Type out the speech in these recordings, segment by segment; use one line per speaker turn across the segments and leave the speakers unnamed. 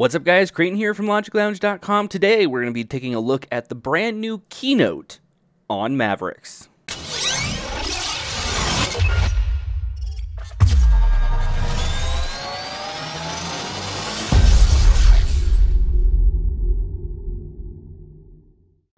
What's up, guys? Creighton here from LogicLounge.com. Today, we're going to be taking a look at the brand new Keynote on Mavericks.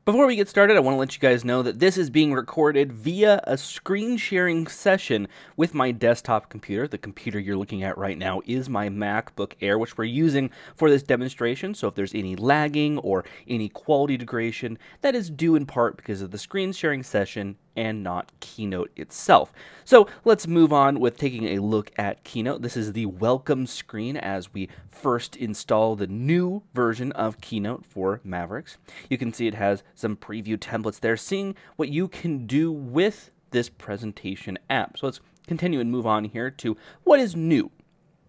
Before we get started, I want to let you guys know that this is being recorded via a screen sharing session with my desktop computer. The computer you're looking at right now is my MacBook Air, which we're using for this demonstration. So if there's any lagging or any quality degradation, that is due in part because of the screen sharing session and not Keynote itself. So let's move on with taking a look at Keynote. This is the welcome screen as we first install the new version of Keynote for Mavericks. You can see it has some preview templates there, seeing what you can do with this presentation app. So let's continue and move on here to what is new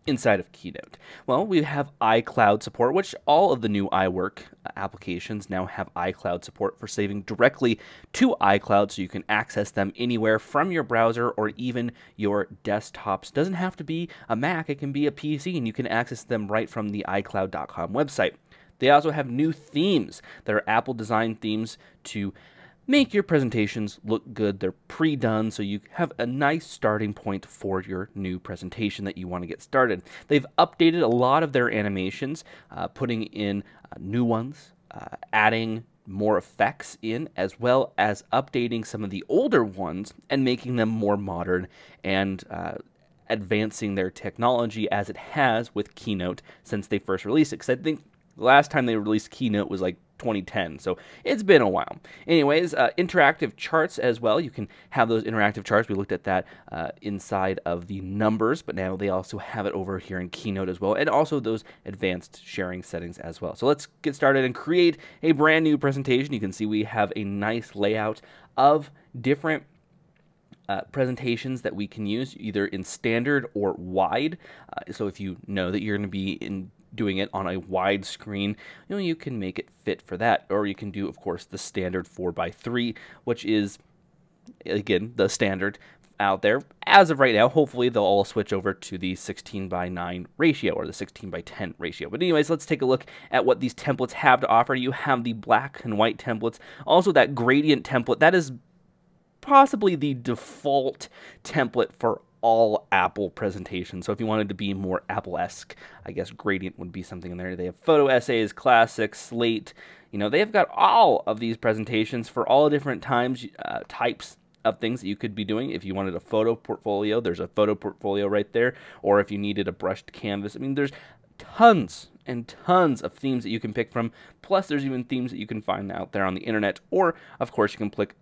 inside of Keynote. Well, we have iCloud support, which all of the new iWork applications now have iCloud support for saving directly to iCloud, so you can access them anywhere from your browser or even your desktops. Doesn't have to be a Mac, it can be a PC, and you can access them right from the iCloud.com website. They also have new themes that are Apple design themes to make your presentations look good. They're pre-done, so you have a nice starting point for your new presentation that you want to get started. They've updated a lot of their animations, putting in new ones, adding more effects in, as well as updating some of the older ones and making them more modern and advancing their technology as it has with Keynote since they first released it. Because I think the last time they released Keynote was like 2010, so it's been a while. Anyways, interactive charts as well. You can have those interactive charts. We looked at that inside of the numbers, but now they also have it over here in Keynote as well, and also those advanced sharing settings as well. So let's get started and create a brand new presentation. You can see we have a nice layout of different presentations that we can use either in standard or wide. So if you know that you're going to be doing it on a wide screen, you can make it fit for that. Or you can do, of course, the standard 4:3, which is, again, the standard out there. As of right now, hopefully they'll all switch over to the 16:9 ratio or the 16:10 ratio. But anyways, let's take a look at what these templates have to offer. You have the black and white templates, also that gradient template. That is possibly the default template for all Apple presentations. So if you wanted to be more Apple-esque, I guess gradient would be something in there. They have photo essays, classic, slate. They've got all of these presentations for all different types of things that you could be doing. If you wanted a photo portfolio, there's a photo portfolio right there. Or if you needed a brushed canvas, there's tons and tons of themes that you can pick from. Plus, there's even themes that you can find out there on the internet. Or, of course, you can pick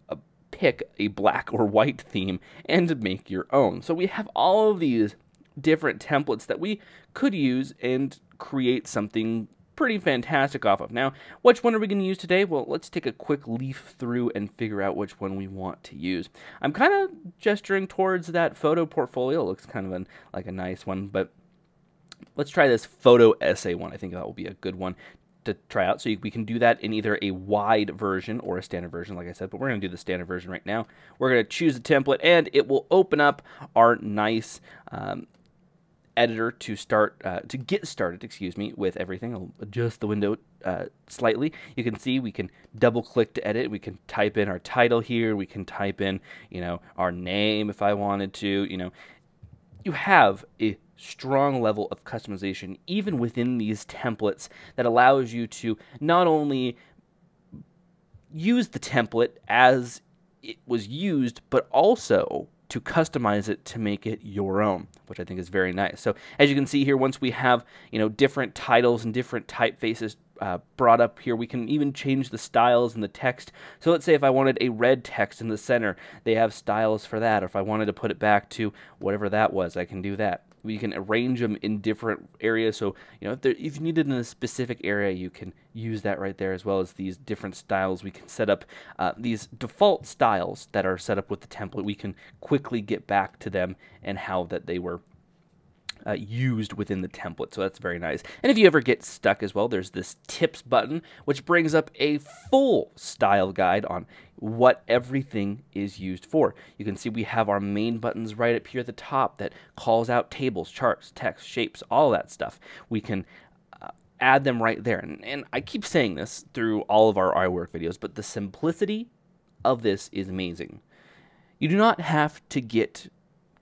a black or white theme and make your own. So we have all of these different templates that we could use and create something pretty fantastic off of. Now, which one are we going to use today? Well, let's take a quick leaf through and figure out which one we want to use. I'm kind of gesturing towards that photo portfolio. It looks kind of like a nice one, but let's try this photo essay one. I think that will be a good one to try out. So we can do that in either a wide version or a standard version, like I said, but we're going to do the standard version right now. We're going to choose the template, and it will open up our nice editor to get started, with everything. I'll adjust the window slightly. You can see we can double click to edit. We can type in our title here. We can type in, our name if I wanted to. You have a strong level of customization even within these templates that allows you to not only use the template as it was used, but also to customize it to make it your own, which I think is very nice. So as you can see here, once we have different titles and different typefaces brought up here, we can even change the styles and the text. So let's say if I wanted a red text in the center, they have styles for that. Or if I wanted to put it back to whatever that was, I can do that. We can arrange them in different areas. So, if you need it in a specific area, you can use that right there, as well as these different styles. We can set up these default styles that are set up with the template. We can quickly get back to them and how that they were used within the template. So that's very nice. And if you ever get stuck as well, there's this tips button, which brings up a full style guide on what everything is used for. You can see we have our main buttons right up here at the top that calls out tables, charts, text, shapes, all that stuff. We can add them right there. And I keep saying this through all of our iWork videos, but the simplicity of this is amazing. You do not have to get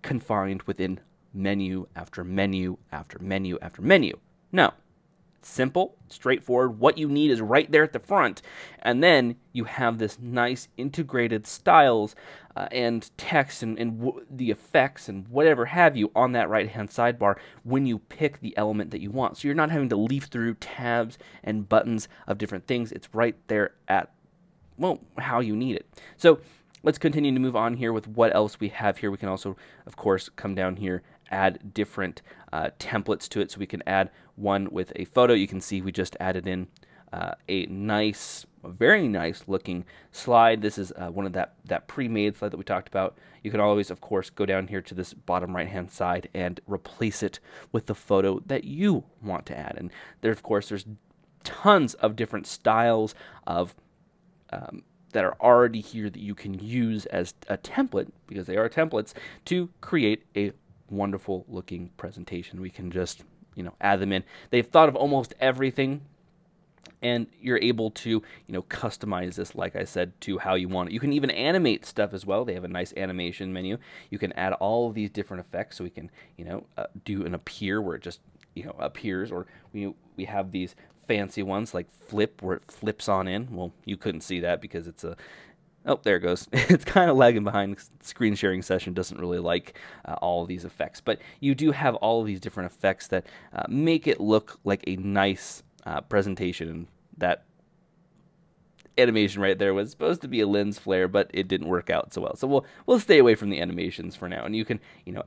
confined within menu after menu after menu after menu. No. Simple, straightforward. What you need is right there at the front, and then you have this nice integrated styles and text and the effects and whatever have you on that right-hand sidebar when you pick the element that you want. So you're not having to leaf through tabs and buttons of different things. It's right there at, well, how you need it. So let's continue to move on here with what else we have here. We can also, of course, come down here, add different templates to it. So we can add one with a photo. You can see we just added in a nice, very nice looking slide. This is one of that pre-made slide that we talked about. You can always, of course, go down here to this bottom right-hand side and replace it with the photo that you want to add. And there, of course, there's tons of different styles of that are already here that you can use as a template, because they are templates, to create a wonderful looking presentation. We can just, add them in. They've thought of almost everything, and you're able to, customize this, like I said, to how you want it. You can even animate stuff as well. They have a nice animation menu. You can add all of these different effects, so we can, do an appear where it just, appears, or we have these fancy ones like flip, where it flips on in. Well, you couldn't see that because it's a, oh, there it goes. It's kind of lagging behind. Screen sharing session doesn't really like all of these effects, but you do have all of these different effects that make it look like a nice presentation. And that animation right there was supposed to be a lens flare, but it didn't work out so well. So we'll stay away from the animations for now. And you can,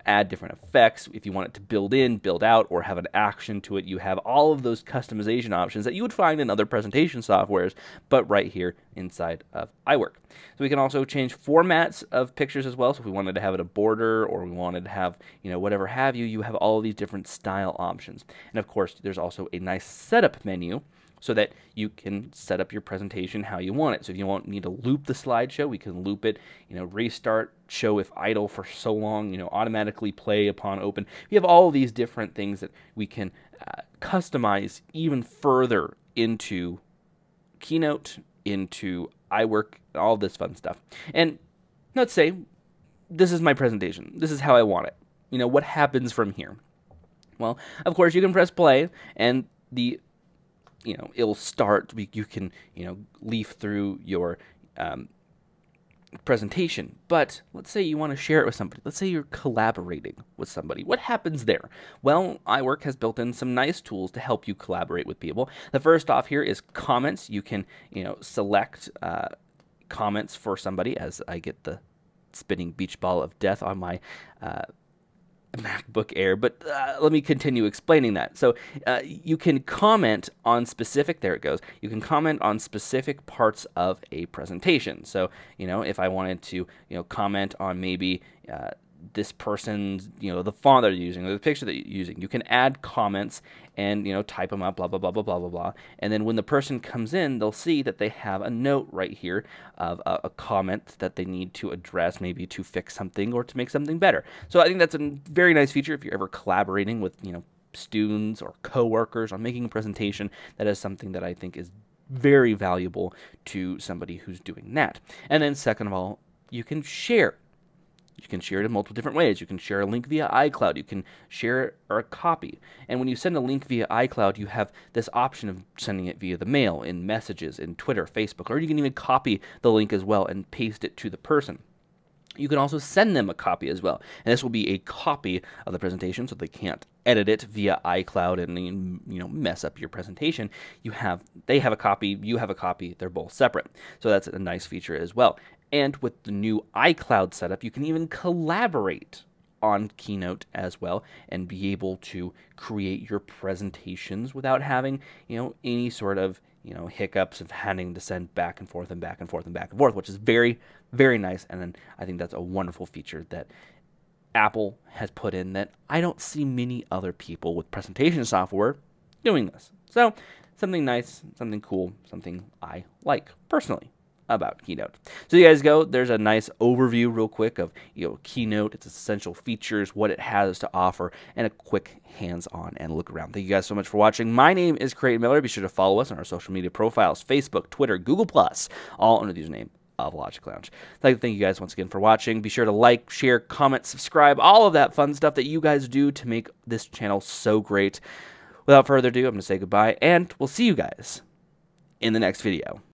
add different effects if you want it to build in, build out, or have an action to it. You have all of those customization options that you would find in other presentation softwares, but right here inside of iWork. So we can also change formats of pictures as well. So if we wanted to have it a border, or we wanted to have, whatever have you, you have all of these different style options. And of course, there's also a nice setup menu, so that you can set up your presentation how you want it. So if you need to loop the slideshow, we can loop it, restart, show if idle for so long, automatically play upon open. We have all of these different things that we can customize even further into Keynote, into iWork, all this fun stuff. And let's say this is my presentation. This is how I want it. What happens from here? Well, of course, you can press play, and it'll start. You can, leaf through your presentation. But let's say you want to share it with somebody. Let's say you're collaborating with somebody. What happens there? Well, iWork has built in some nice tools to help you collaborate with people. The first off here is comments. You can, select comments for somebody, as I get the spinning beach ball of death on my MacBook Air, but let me continue explaining that. So you can comment on specific, there it goes, you can comment on specific parts of a presentation. So, if I wanted to, comment on maybe this person's, the font they're using, or the picture that you're using, you can add comments and, type them up, blah, blah, blah, blah, blah, blah, blah. And then when the person comes in, they'll see that they have a note right here of a comment that they need to address, maybe to fix something or to make something better. So I think that's a very nice feature if you're ever collaborating with, students or coworkers on making a presentation. That is something that I think is very valuable to somebody who's doing that. And then second of all, you can share. You can share it in multiple different ways. You can share a link via iCloud. You can share it or a copy. And when you send a link via iCloud, you have this option of sending it via the mail, in messages, in Twitter, Facebook, or you can even copy the link as well and paste it to the person. You can also send them a copy as well. And this will be a copy of the presentation, so they can't edit it via iCloud and mess up your presentation. They have a copy, you have a copy, they're both separate. So that's a nice feature as well. And with the new iCloud setup, you can even collaborate on Keynote as well and be able to create your presentations without having, any sort of, hiccups of having to send back and forth and back and forth and back and forth, which is very, very nice. And then I think that's a wonderful feature that Apple has put in that I don't see many other people with presentation software doing this. So something nice, something cool, something I like personally. about Keynote. So you guys go, there's a nice overview real quick of Keynote, its essential features, what it has to offer, and a quick hands-on and look around. Thank you guys so much for watching. My name is Creighton Miller. Be sure to follow us on our social media profiles, Facebook, Twitter, Google+, all under the username of LogicLounge. I'd like to thank you guys once again for watching. Be sure to like, share, comment, subscribe, all of that fun stuff that you guys do to make this channel so great. Without further ado, I'm going to say goodbye, and we'll see you guys in the next video.